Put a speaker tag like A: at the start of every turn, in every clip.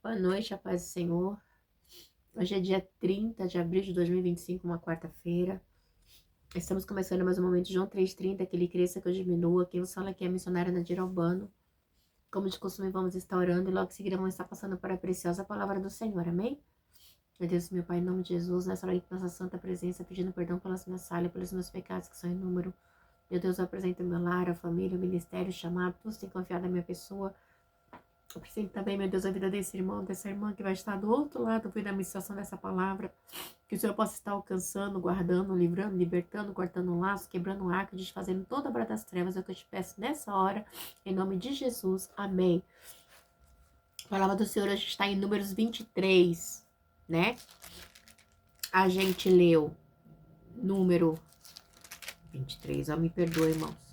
A: Boa noite, a paz do Senhor. Hoje é dia 30 de abril de 2025, uma quarta-feira. Estamos começando mais um momento de João 3,30, que ele cresça, que eu diminua. Quem vos fala aqui é a missionária Nadir Albano. Como de costume, vamos estar orando e logo em seguida vamos estar passando para a preciosa palavra do Senhor, amém? Meu Deus, meu Pai, em nome de Jesus, nessa hora aqui, nossa santa presença, pedindo perdão pelas minhas falhas, pelos meus pecados que são em número. Meu Deus, eu apresento o meu lar, a família, o ministério, o chamado, tudo tem confiado na minha pessoa. Eu apresento também, meu Deus, a vida desse irmão, dessa irmã que vai estar do outro lado, ouvindo a ministração dessa palavra. Que o Senhor possa estar alcançando, guardando, livrando, libertando, cortando um laço, quebrando um arco, desfazendo toda a obra das trevas. É o que eu te peço nessa hora, em nome de Jesus. Amém. A palavra do Senhor hoje está em Números 23, né? A gente leu número 23, ó, me perdoa, irmãos.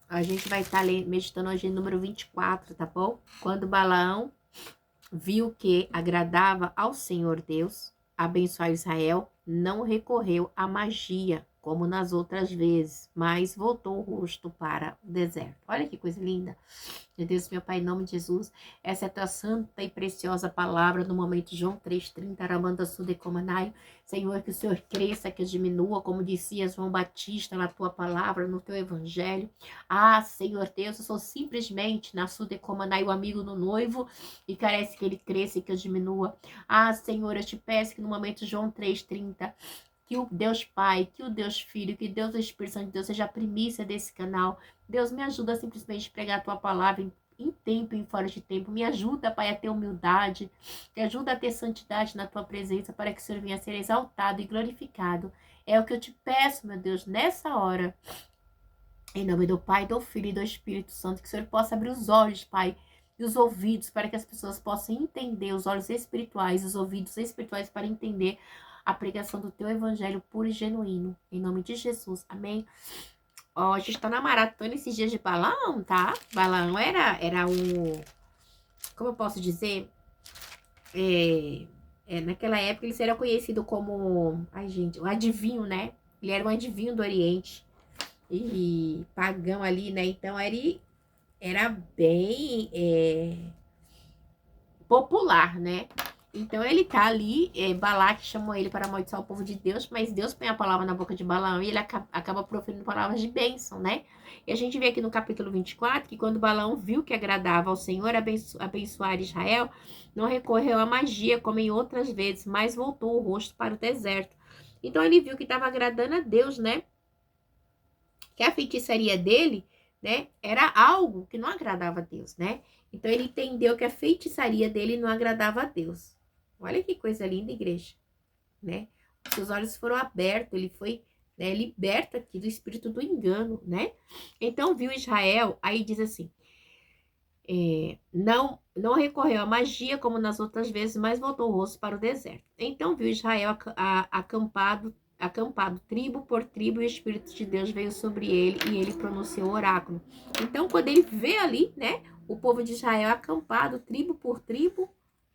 A: A gente vai estar meditando hoje em número 24, tá bom? Quando Balaão viu que agradava ao Senhor Deus abençoar Israel, não recorreu à magia, como nas outras vezes, mas voltou o rosto para o deserto. Olha que coisa linda. Meu Deus, meu Pai, em nome de Jesus, essa é a tua santa e preciosa palavra no momento João 3,30, Aramanda Sudecomanai. Senhor, que o Senhor cresça, que diminua, como dizia João Batista na tua palavra, no teu evangelho. Ah, Senhor Deus, eu sou simplesmente na Sudecomanai, o amigo do noivo, e carece que ele cresça e que eu diminua. Ah, Senhor, eu te peço que no momento João 3,30, que o Deus Pai, que o Deus Filho, que Deus Espírito Santo de Deus seja a primícia desse canal. Deus, me ajuda a simplesmente pregar a tua palavra em tempo e em fora de tempo. Me ajuda, Pai, a ter humildade. Me ajuda a ter santidade na tua presença para que o Senhor venha a ser exaltado e glorificado. É o que eu te peço, meu Deus, nessa hora. Em nome do Pai, do Filho e do Espírito Santo, que o Senhor possa abrir os olhos, Pai, e os ouvidos, para que as pessoas possam entender, os olhos espirituais, os ouvidos espirituais, para entender a pregação do teu evangelho puro e genuíno. Em nome de Jesus. Amém. Ó, a gente tá na maratona esses dias de Balaão, tá? Balaão era um... Como eu posso dizer? Naquela época ele era conhecido como... Ai, gente, um adivinho, né? Ele era um adivinho do Oriente. E pagão ali, né? Então ele era bem popular, né? Então ele tá ali, Balaque chamou ele para amaldiçoar o povo de Deus, mas Deus põe a palavra na boca de Balaão e ele acaba proferindo palavras de bênção, né? E a gente vê aqui no capítulo 24 que quando Balaão viu que agradava ao Senhor abençoar Israel, não recorreu à magia como em outras vezes, mas voltou o rosto para o deserto. Então ele viu que estava agradando a Deus, né? Que a feitiçaria dele, né, era algo que não agradava a Deus, né? Então ele entendeu que a feitiçaria dele não agradava a Deus. Olha que coisa linda, igreja, né? Os seus olhos foram abertos, ele foi, né, liberto aqui do espírito do engano, né? Então viu Israel, aí diz assim, não recorreu à magia como nas outras vezes, mas voltou o rosto para o deserto. Então viu Israel acampado tribo por tribo, e o Espírito de Deus veio sobre ele e ele pronunciou o oráculo. Então, quando ele vê ali, né, o povo de Israel acampado tribo por tribo,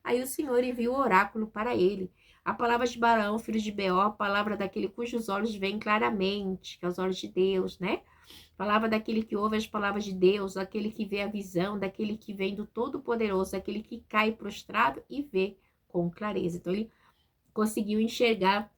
A: aí o Senhor enviou o oráculo para ele. A palavra de Balaão, filho de Beor, a palavra daquele cujos olhos veem claramente, que é os olhos de Deus, né? Palavra daquele que ouve as palavras de Deus, daquele que vê a visão, daquele que vem do Todo-Poderoso, daquele que cai prostrado e vê com clareza. Então, ele conseguiu enxergar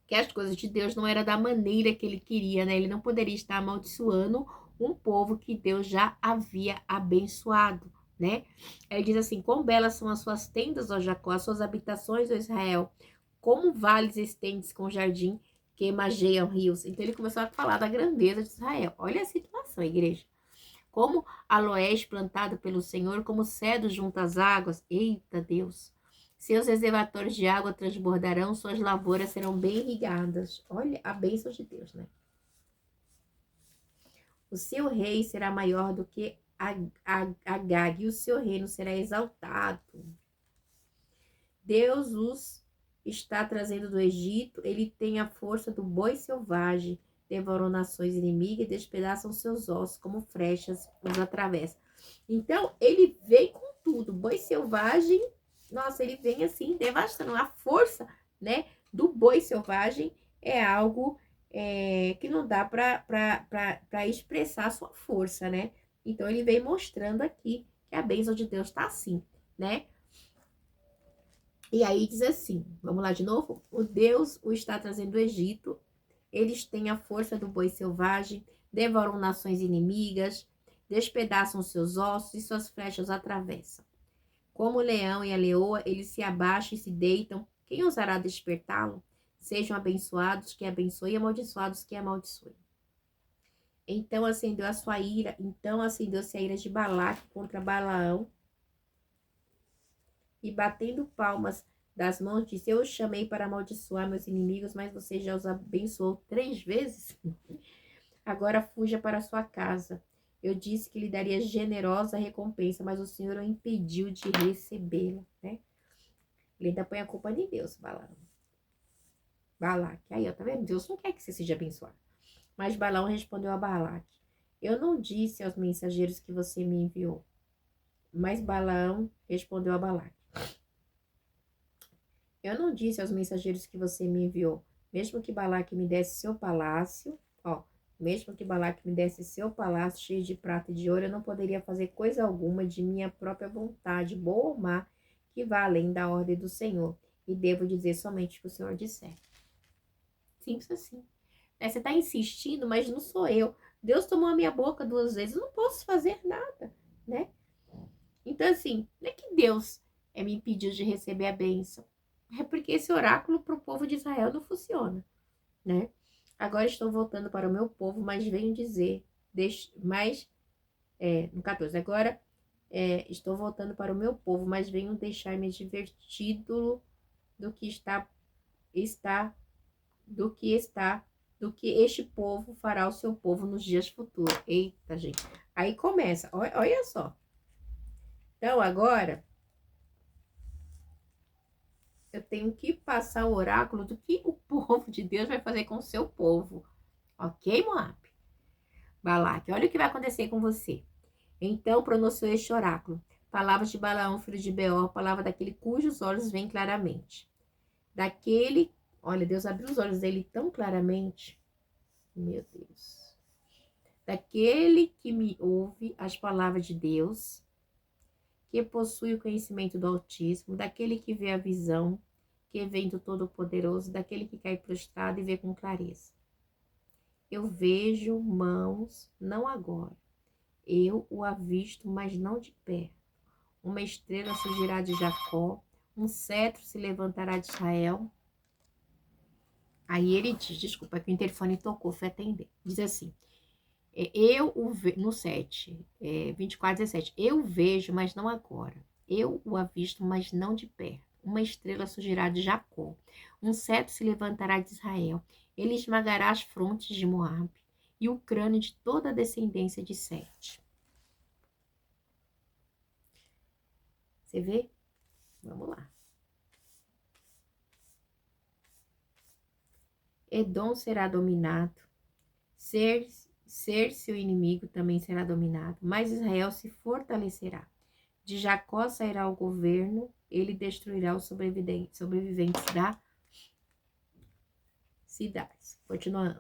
A: que as coisas de Deus não era da maneira que ele queria, né? Ele não poderia estar amaldiçoando um povo que Deus já havia abençoado, né? Ele diz assim, quão belas são as suas tendas, ó Jacó, as suas habitações, ó Israel, como vales estendes com jardim que mageiam rios. Então ele começou a falar da grandeza de Israel. Olha a situação, igreja. Como aloés plantado pelo Senhor, como cedro junto às águas. Eita Deus! Seus reservatórios de água transbordarão, suas lavouras serão bem irrigadas. Olha a bênção de Deus, né? O seu rei será maior do que Agag, e o seu reino será exaltado. Deus os está trazendo do Egito, ele tem a força do boi selvagem, devoram nações inimigas e despedaçam seus ossos, como flechas os atravessa. Então, ele vem com tudo, boi selvagem, nossa, ele vem assim, devastando. A força, né, do boi selvagem é algo que não dá para expressar a sua força, né? Então, ele vem mostrando aqui que a bênção de Deus está assim, né? E aí diz assim, vamos lá de novo? O Deus o está trazendo do Egito, eles têm a força do boi selvagem, devoram nações inimigas, despedaçam seus ossos e suas flechas atravessam. Como o leão e a leoa, eles se abaixam e se deitam. Quem ousará despertá-lo? Sejam abençoados que abençoem, amaldiçoados que amaldiçoem. Então acendeu a sua ira, então acendeu-se a ira de Balaque contra Balaão, e batendo palmas das mãos, disse: Eu os chamei para amaldiçoar meus inimigos, mas você já os abençoou 3 vezes? Agora fuja para sua casa. Eu disse que lhe daria generosa recompensa, mas o Senhor o impediu de recebê-la, né? Ele ainda põe a culpa de Deus, Balaque. Aí, ó, tá vendo? Deus não quer que você seja abençoado. Mas Balaão respondeu a Balaque: Eu não disse aos mensageiros que você me enviou. Mas Balaão respondeu a Balaque: Eu não disse aos mensageiros que você me enviou. Mesmo que Balaque me desse seu palácio, ó, mesmo que Balaque me desse seu palácio cheio de prata e de ouro, eu não poderia fazer coisa alguma de minha própria vontade, boa ou má, que vá além da ordem do Senhor. E devo dizer somente o que o Senhor disser. Simples assim. Você está insistindo, mas não sou eu. Deus tomou a minha boca 2 vezes, eu não posso fazer nada, né? Então, assim, não é que Deus me impediu de receber a bênção. É porque esse oráculo para o povo de Israel não funciona, né? Agora estou voltando para o meu povo, mas venho dizer, no 14, agora estou voltando para o meu povo, mas venho deixar-me divertido do que do que está, do que este povo fará ao seu povo nos dias futuros. Eita, gente. Aí começa, olha só. Então, agora, eu tenho que passar o oráculo do que o povo de Deus vai fazer com o seu povo. Ok, Moab? Balaque, olha o que vai acontecer com você. Então pronunciou este oráculo. Palavras de Balaão, filho de Beor, palavra daquele cujos olhos veem claramente. Daquele, olha, Deus abriu os olhos dele tão claramente. Meu Deus. Daquele que me ouve as palavras de Deus, que possui o conhecimento do Altíssimo, daquele que vê a visão, que vem do Todo-Poderoso, daquele que cai prostrado e vê com clareza. Eu vejo mãos, não agora. Eu o avisto, mas não de perto. Uma estrela surgirá de Jacó, um cetro se levantará de Israel. Aí ele diz, desculpa, que o interfone tocou, foi atender. Diz assim, no 7, 24, 17. Eu vejo, mas não agora. Eu o avisto, mas não de perto. Uma estrela surgirá de Jacó. Um cetro se levantará de Israel. Ele esmagará as frontes de Moabe e o crânio de toda a descendência de Sete. Você vê? Vamos lá. Edom será dominado. Ser seu inimigo também será dominado, mas Israel se fortalecerá. De Jacó sairá o governo, ele destruirá os sobreviventes da cidades.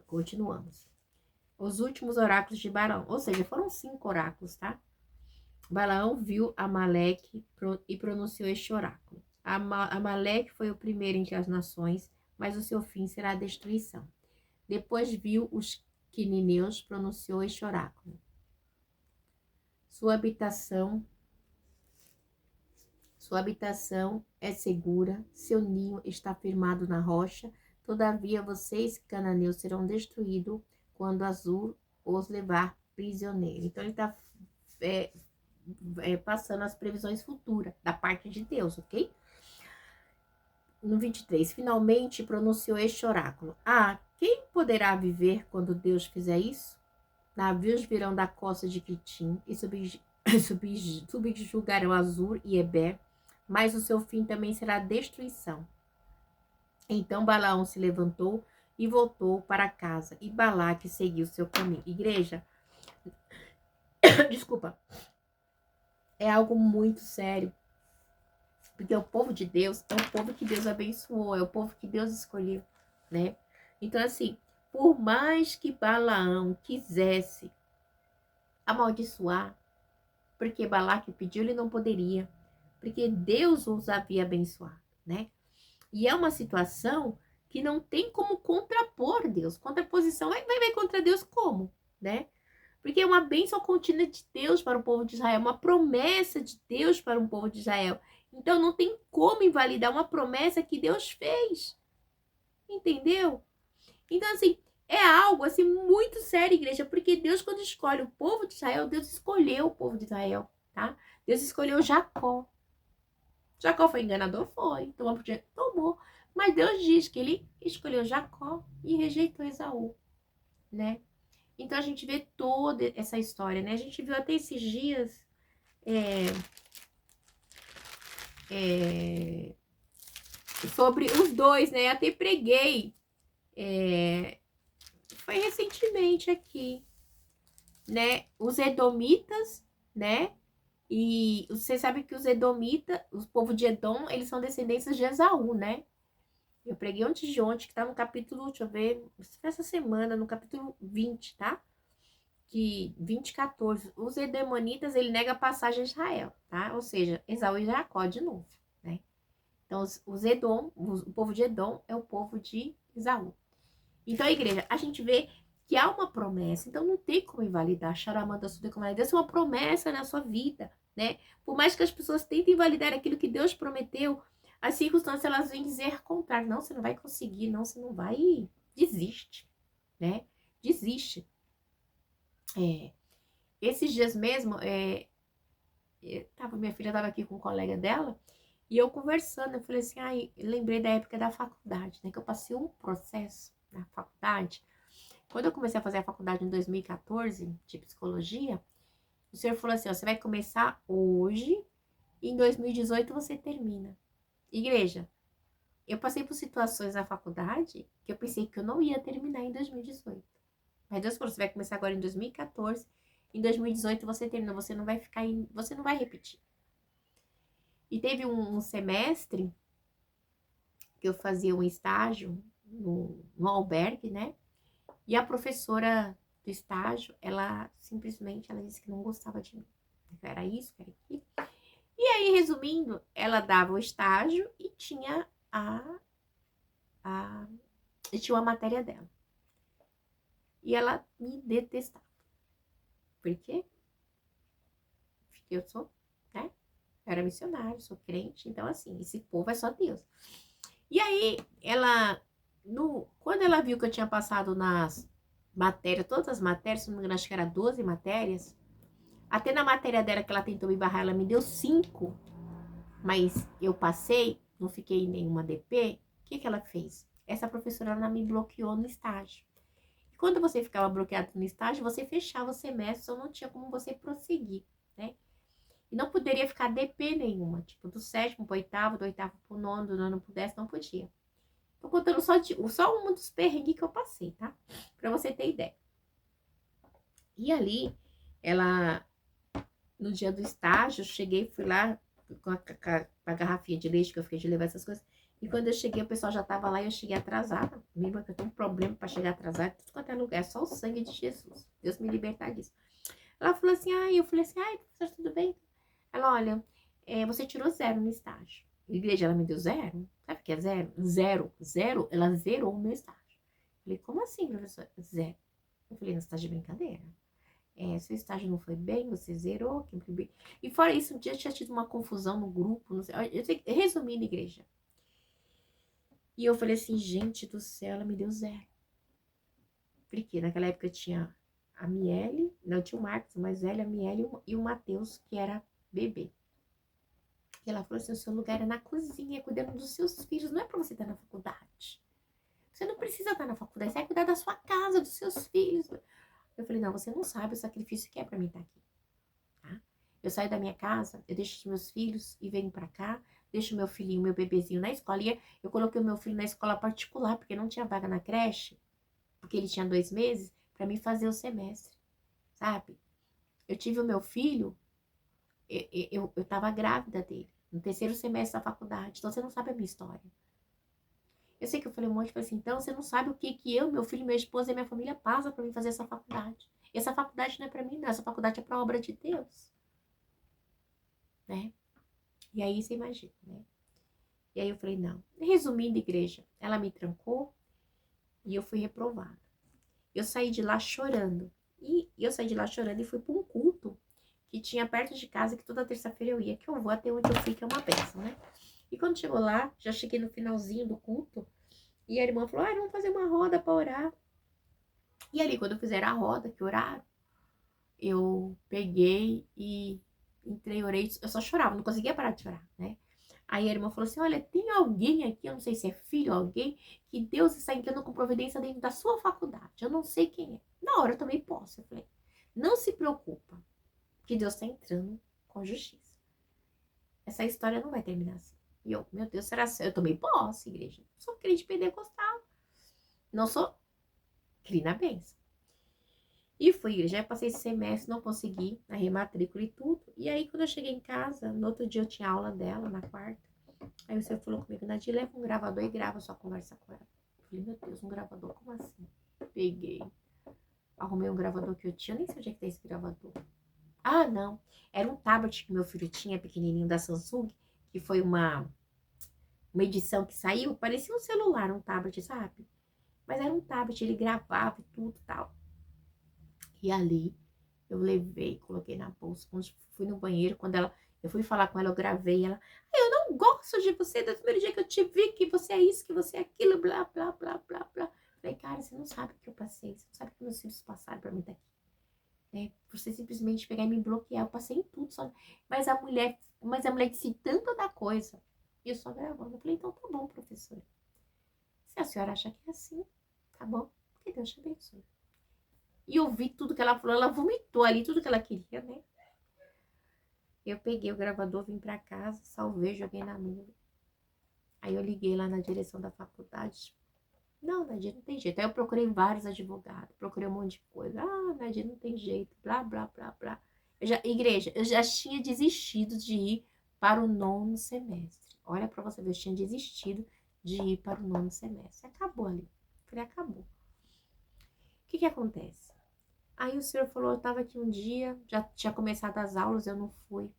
A: Continuamos. Os últimos oráculos de Balaão, ou seja, foram 5 oráculos, tá? Balaão viu Amaleque e pronunciou este oráculo. Amaleque foi o primeiro entre as nações, mas o seu fim será a destruição. Depois viu os quinineus, pronunciou este oráculo. Sua habitação é segura, seu ninho está firmado na rocha. Todavia vocês, cananeus, serão destruídos quando Azur os levar prisioneiro. Então ele está passando as previsões futuras da parte de Deus, ok? No 23, finalmente pronunciou este oráculo. Quem poderá viver quando Deus fizer isso? Navios virão da costa de Quitim e subjugarão Azur e Eber, mas o seu fim também será a destruição. Então Balaão se levantou e voltou para casa, e Balaque seguiu seu caminho. Igreja, desculpa, é algo muito sério, porque o povo de Deus é o povo que Deus abençoou, é o povo que Deus escolheu, né? Então, assim, por mais que Balaão quisesse amaldiçoar, porque Balaque pediu, ele não poderia, porque Deus os havia abençoado, né? E é uma situação que não tem como contrapor Deus. Contraposição vai contra Deus como, né? Porque é uma bênção contínua de Deus para o povo de Israel, uma promessa de Deus para o povo de Israel. Então não tem como invalidar uma promessa que Deus fez. Entendeu? Então, assim, é algo assim muito sério, igreja, porque Deus, quando escolhe o povo de Israel, Deus escolheu o povo de Israel, tá? Deus escolheu Jacó. Jacó foi enganador? Foi. Tomou. Mas Deus diz que ele escolheu Jacó e rejeitou Esaú, né? Então a gente vê toda essa história, né? A gente viu até esses dias sobre os dois, né? Até preguei. Foi recentemente aqui, né? Os edomitas, né? E você sabe que os edomitas, os povos de Edom, eles são descendentes de Esaú, né? Eu preguei antes de ontem, que tá no capítulo, deixa eu ver, essa semana, no capítulo 20, tá? Que 20, 14. Os edemonitas, ele nega a passagem a Israel, tá? Ou seja, Esaú e Jacó de novo, né? Então, o povo de Edom é o povo de Esaú. Então, a igreja, a gente vê que há uma promessa, então não tem como invalidar. Charamanda Sudecomaria, Deus é uma promessa na sua vida, né? Por mais que as pessoas tentem invalidar aquilo que Deus prometeu, as circunstâncias, elas vêm dizer contrário. Não, você não vai conseguir, não, você não vai. Desiste, né? Desiste. Esses dias mesmo, minha filha estava aqui com um colega dela, e eu conversando, eu falei assim, lembrei da época da faculdade, né? Que eu passei um processo na faculdade. Quando eu comecei a fazer a faculdade em 2014, de psicologia, o senhor falou assim, ó, você vai começar hoje, e em 2018 você termina. Igreja, eu passei por situações na faculdade que eu pensei que eu não ia terminar em 2018. Mas Deus falou, você vai começar agora em 2014, em 2018 você termina, você não vai ficar, você não vai repetir. E teve um semestre que eu fazia um estágio no albergue, né? E a professora do estágio, ela simplesmente, ela disse que não gostava de mim. Era isso, era aquilo. E aí, resumindo, ela dava o estágio e tinha e tinha uma matéria dela. E ela me detestava. Por quê? Porque eu sou, né? Eu era missionário, sou crente, então assim, esse povo é só Deus. E aí, quando ela viu que eu tinha passado nas matérias, todas as matérias, se não me engano, acho que era 12 matérias, até na matéria dela que ela tentou me barrar, ela me deu 5, mas eu passei, não fiquei em nenhuma DP, o que ela fez? Essa professora, ela me bloqueou no estágio. E quando você ficava bloqueado no estágio, você fechava o semestre, só não tinha como você prosseguir, né? E não poderia ficar DP nenhuma, tipo, do 7º pro 8º, do 8º pro 9º, do 9º pro 10º, não podia. Tô contando só um dos perrengues que eu passei, tá? Pra você ter ideia. E ali, no dia do estágio, fui lá com a garrafinha de leite, que eu fiquei de levar essas coisas. E quando eu cheguei, o pessoal já tava lá e eu cheguei atrasada. Mesmo que eu tenho um problema pra chegar atrasada, tudo quanto é lugar, é só o sangue de Jesus. Deus me libertar disso. Ela falou assim, eu falei assim, professor, tudo bem? Ela, olha, você tirou 0 no estágio. Igreja, ela me deu 0? Sabe o que é 0? 0. 0, ela zerou o meu estágio. Eu falei, como assim, professor? 0. Eu falei, não, você tá de brincadeira. Seu estágio não foi bem, você zerou. E fora isso, um dia tinha tido uma confusão no grupo, não sei, resumindo, igreja. E eu falei assim, gente do céu, ela me deu 0. Porque naquela época tinha a Miele, não, tinha o Marcos, o mais velho, a Miele e o Matheus, que era bebê. E ela falou assim, o seu lugar é na cozinha, cuidando dos seus filhos, não é pra você estar na faculdade. Você não precisa estar na faculdade, você vai cuidar da sua casa, dos seus filhos. Eu falei, não, você não sabe o sacrifício que é pra mim estar aqui, tá? Eu saio da minha casa, eu deixo os meus filhos e venho pra cá, deixo meu filhinho, meu bebezinho na escola. E eu coloquei o meu filho na escola particular, porque não tinha vaga na creche, porque ele tinha 2 meses, pra mim fazer o semestre, sabe? Eu tive o meu filho, eu tava grávida dele, no 3º semestre da faculdade, então você não sabe a minha história. Eu sei que eu falei um monte, falei assim, então você não sabe o que eu, meu filho, minha esposa e minha família passa pra mim fazer essa faculdade. E essa faculdade não é pra mim, não, essa faculdade é pra obra de Deus, né? E aí você imagina, né? E aí eu falei, não. Resumindo, igreja, ela me trancou e eu fui reprovada. Eu saí de lá chorando. E eu saí de lá chorando e fui para um culto que tinha perto de casa, que toda terça-feira eu ia, que eu vou até onde eu fico, é uma bênção, né? E quando chegou lá, já cheguei no finalzinho do culto, e a irmã falou, vamos fazer uma roda para orar. E ali, quando fizeram a roda, que oraram, eu peguei e entrei, orei, eu só chorava, não conseguia parar de chorar, né? Aí a irmã falou assim, olha, tem alguém aqui, eu não sei se é filho ou alguém, que Deus está entrando com providência dentro da sua faculdade, eu não sei quem é. Na hora eu tomei posse, eu falei, não se preocupa, que Deus está entrando com justiça. Essa história não vai terminar assim. E eu, meu Deus, será assim? Eu tomei posse, igreja. Sou crente pentecostal. Não sou cri na bênção. E fui, igreja. Já passei esse semestre, não consegui a rematrícula e tudo. E aí, quando eu cheguei em casa, no outro dia eu tinha aula dela, na quarta. Aí o senhor falou comigo, Nadir, leva um gravador e grava sua conversa com ela. Eu falei, meu Deus, um gravador? Como assim? Peguei. Arrumei um gravador que eu tinha, nem sei onde é que tá esse gravador. Ah, não. Era um tablet que meu filho tinha, pequenininho, da Samsung, que foi uma edição que saiu, parecia um celular, um tablet, sabe? Mas era um tablet, ele gravava e tudo e tal. E ali, eu levei, coloquei na bolsa. Quando fui no banheiro, eu fui falar com ela, eu gravei ela. Eu não gosto de você, desde o primeiro dia que eu te vi, que você é isso, que você é aquilo, blá, blá, blá, blá, blá. Falei, cara, você não sabe o que eu passei, você não sabe o que meus filhos passaram pra mim estar aqui. Né? Você simplesmente pegar e me bloquear, eu passei em tudo. Só... Mas a mulher disse tanta da coisa. E eu só gravando. Eu falei, então tá bom, professora. Se a senhora acha que é assim, tá bom. Que Deus te abençoe. E eu vi tudo que ela falou, ela vomitou ali tudo que ela queria, né? Eu peguei o gravador, vim pra casa, salvei, joguei na nuvem. Aí eu liguei lá na direção da faculdade. Não, Nadir, não tem jeito. Aí eu procurei vários advogados, procurei um monte de coisa. Ah, Nadir, não tem jeito, blá, blá, blá, blá. Igreja, eu já tinha desistido de ir para o 9º semestre. Olha pra você ver, eu tinha desistido de ir para o 9º semestre. Acabou ali. Falei, acabou. O que acontece? Aí o senhor falou, eu tava aqui um dia, já tinha começado as aulas, eu não fui.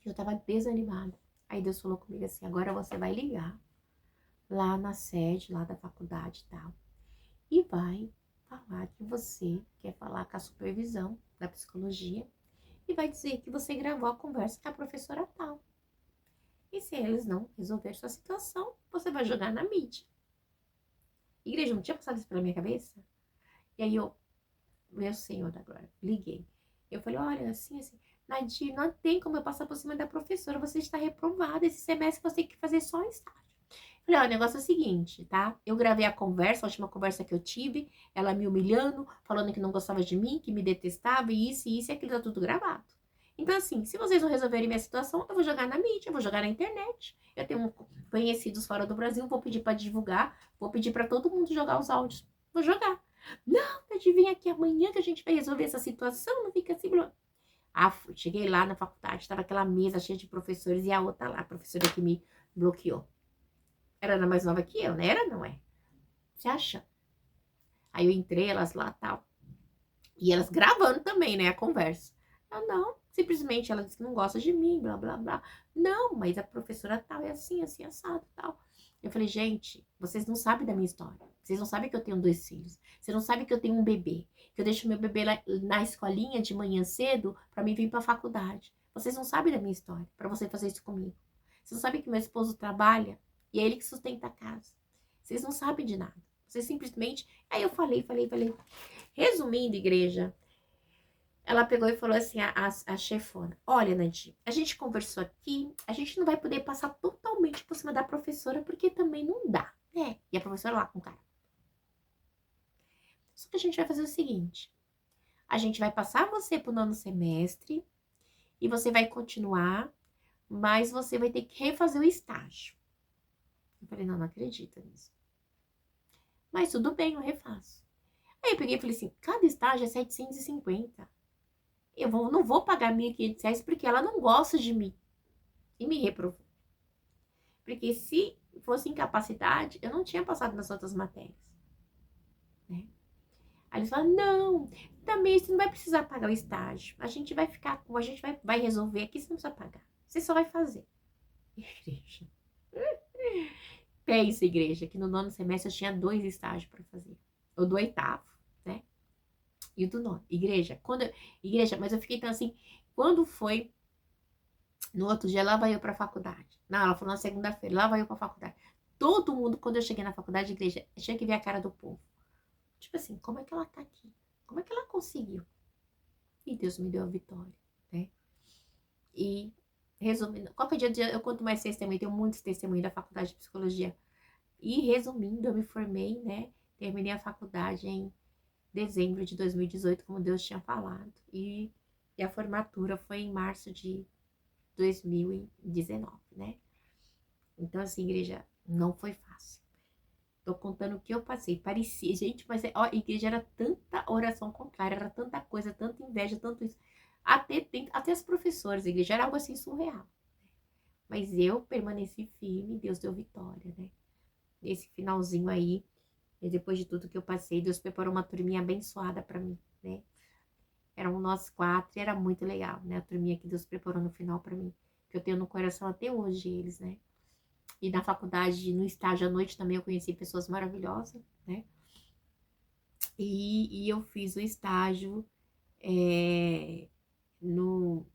A: Eu tava desanimada. Aí Deus falou comigo assim, agora você vai ligar lá na sede, lá da faculdade e tal, e vai falar que você quer falar com a supervisão da psicologia e vai dizer que você gravou a conversa com a professora tal. E se eles não resolverem sua situação, você vai jogar na mídia. Igreja, não tinha passado isso pela minha cabeça? E aí eu, meu Senhor da glória, liguei. Eu falei, olha, assim, Nadir, não tem como eu passar por cima da professora, você está reprovada, esse semestre você tem que fazer só um estágio. Falei, ó, o negócio é o seguinte, tá? Eu gravei a conversa, a última conversa que eu tive, ela me humilhando, falando que não gostava de mim, que me detestava, e isso, e aquilo, tá tudo gravado. Então, assim, se vocês não resolverem minha situação, eu vou jogar na mídia, eu vou jogar na internet. Eu tenho conhecidos fora do Brasil, vou pedir para divulgar, vou pedir para todo mundo jogar os áudios. Vou jogar. Não, adivinha aqui amanhã que a gente vai resolver essa situação, não fica assim, cheguei lá na faculdade, tava aquela mesa cheia de professores e a outra lá, a professora que me bloqueou. Era mais nova que eu, né? Era, não é? Você acha? Aí eu entrei, elas lá tal. E elas gravando também, né? A conversa. Eu não, simplesmente ela disse que não gosta de mim, blá, blá, blá. Não, mas a professora tal é assim, assim, assado tal. Eu falei, gente, vocês não sabem da minha história. Vocês não sabem que eu tenho 2 filhos. Vocês não sabem que eu tenho um bebê. Que eu deixo meu bebê lá na escolinha de manhã cedo pra mim vir pra faculdade. Vocês não sabem da minha história pra você fazer isso comigo. Vocês não sabem que meu esposo trabalha e é ele que sustenta a casa. Vocês não sabem de nada. Vocês simplesmente... Aí eu falei. Resumindo, igreja, ela pegou e falou assim, a chefona, olha, Nadir, a gente conversou aqui, a gente não vai poder passar totalmente por cima da professora, porque também não dá, né? E a professora lá com o cara. Só que a gente vai fazer o seguinte, a gente vai passar você pro 9º semestre, e você vai continuar, mas você vai ter que refazer o estágio. Eu falei, não acredito nisso. Mas tudo bem, eu refaço. Aí eu peguei e falei assim, cada estágio é 750. Não vou pagar R$ 1.500 porque ela não gosta de mim. E me reprovou. Porque se fosse incapacidade, eu não tinha passado nas outras matérias. Né? Aí eles falaram, não, também você não vai precisar pagar o estágio. A gente vai resolver aqui, você não precisa pagar. Você só vai fazer. Igreja. Pensa, igreja, que no 9º semestre eu tinha 2 estágios para fazer. O do 8º, né? E o do 9º. Igreja, mas eu fiquei tão assim, quando foi no outro dia, lá vai eu pra faculdade. Não, ela falou na segunda-feira, lá vai eu pra faculdade. Todo mundo, quando eu cheguei na faculdade, igreja, tinha que ver a cara do povo. Tipo assim, como é que ela tá aqui? Como é que ela conseguiu? E Deus me deu a vitória, né? E, resumindo, qualquer dia eu conto mais testemunho, tenho muitos testemunhos da faculdade de psicologia. E, resumindo, eu me formei, né? Terminei a faculdade em dezembro de 2018, como Deus tinha falado. E a formatura foi em março de 2019, né? Então, assim, igreja, não foi fácil. Tô contando o que eu passei. Parecia, gente, mas ó, a igreja era tanta oração contrária, era tanta coisa, tanta inveja, tanto isso. Até as professoras, a igreja era algo assim surreal. Mas eu permaneci firme, Deus deu vitória, né? Nesse finalzinho aí, e depois de tudo que eu passei, Deus preparou uma turminha abençoada pra mim, né? Eram nós 4 e era muito legal, né? A turminha que Deus preparou no final pra mim, que eu tenho no coração até hoje eles, né? E na faculdade, no estágio à noite também eu conheci pessoas maravilhosas, né? E eu fiz o estágio no,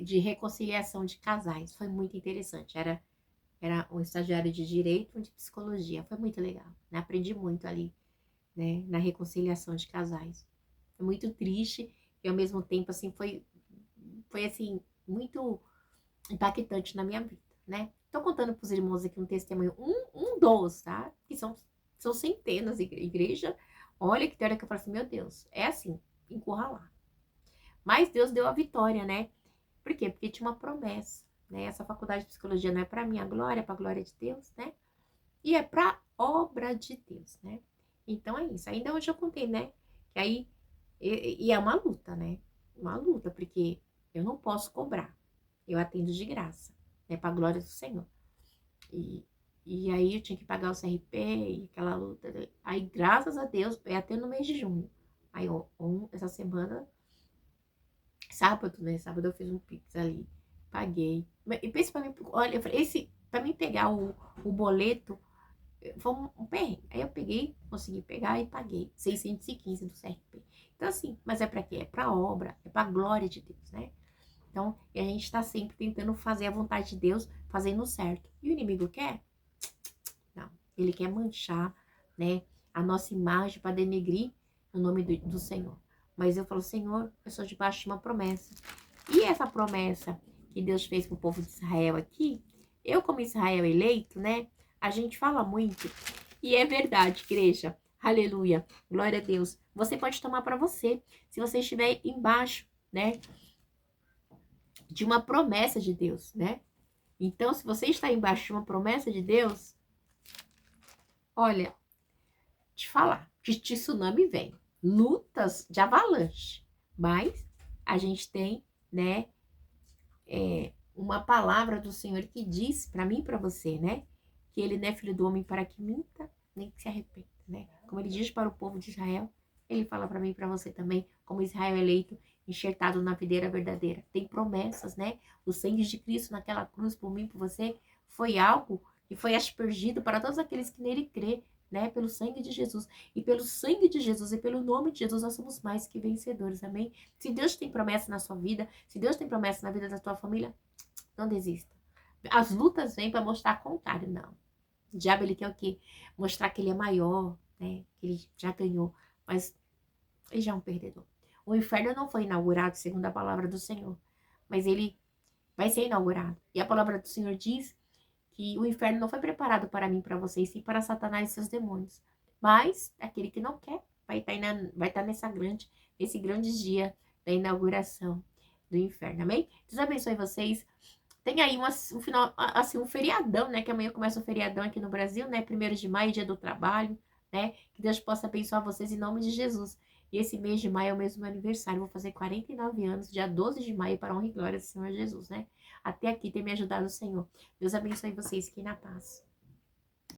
A: de reconciliação de casais. Foi muito interessante. Era um estagiário de direito e de psicologia. Foi muito legal, né? Aprendi muito ali, né? Na reconciliação de casais. Foi muito triste e ao mesmo tempo, assim, foi assim, muito impactante na minha vida, né? Tô contando pros irmãos aqui um testemunho, um dos, tá? Que são centenas de igreja. Olha que tem hora que eu falo assim, meu Deus, é assim, encurralar. Mas Deus deu a vitória, né? Por quê? Porque tinha uma promessa, né? Essa faculdade de psicologia não é para minha glória, é para a glória de Deus, né? E é para obra de Deus, né? Então é isso. Ainda hoje eu contei, né? Que aí e é uma luta, né? Uma luta, porque eu não posso cobrar. Eu atendo de graça, né? Para a glória do Senhor. E, e aí eu tinha que pagar o CRP e aquela luta. Aí, graças a Deus, é até no mês de junho. Aí, ó, essa semana, sábado, né? Sábado eu fiz um Pix ali, paguei. E principalmente, olha, eu falei, pra mim pegar o boleto, foi um perrengue. Aí eu peguei, consegui pegar e paguei 615 do CRP. Então, assim, mas é pra quê? É pra obra, é pra glória de Deus, né? Então, e a gente tá sempre tentando fazer a vontade de Deus, fazendo certo. E o inimigo quer? Não. Ele quer manchar, né, a nossa imagem para denegrir o nome do Senhor. Mas eu falo, Senhor, eu sou debaixo de uma promessa. E essa promessa que Deus fez para o povo de Israel aqui, eu como Israel eleito, né, a gente fala muito. E é verdade, igreja. Aleluia. Glória a Deus. Você pode tomar para você, se você estiver embaixo, né, de uma promessa de Deus, né? Então, se você está embaixo de uma promessa de Deus, olha, te falar, de tsunami vem, lutas de avalanche, mas a gente tem, né, uma palavra do Senhor que diz para mim e para você, né, que ele não é filho do homem para que minta, nem que se arrependa, né, como ele diz para o povo de Israel, ele fala para mim e para você também, como Israel eleito, enxertado na videira verdadeira, tem promessas, né, o sangue de Cristo naquela cruz por mim e por você, foi algo que foi aspergido para todos aqueles que nele crê, né, pelo sangue de Jesus. E pelo sangue de Jesus e pelo nome de Jesus, nós somos mais que vencedores, amém? Se Deus tem promessa na sua vida, se Deus tem promessa na vida da tua família, não desista. As lutas vêm para mostrar o contrário, não. O diabo, ele quer o quê? Mostrar que ele é maior, né, que ele já ganhou, mas ele já é um perdedor. O inferno não foi inaugurado, segundo a palavra do Senhor, mas ele vai ser inaugurado. E a palavra do Senhor diz que o inferno não foi preparado para mim, para vocês, sim para Satanás e seus demônios. Mas aquele que não quer vai estar nesse grande dia da inauguração do inferno, amém? Deus abençoe vocês. Tem aí um final, assim, um feriadão, né? Que amanhã começa o feriadão aqui no Brasil, né? 1º de maio, dia do trabalho, né? Que Deus possa abençoar vocês em nome de Jesus. E esse mês de maio é o mês do meu aniversário. Vou fazer 49 anos, dia 12 de maio, para a honra e glória do Senhor Jesus, né? Até aqui tem me ajudado o Senhor. Deus abençoe vocês. Fiquem na paz.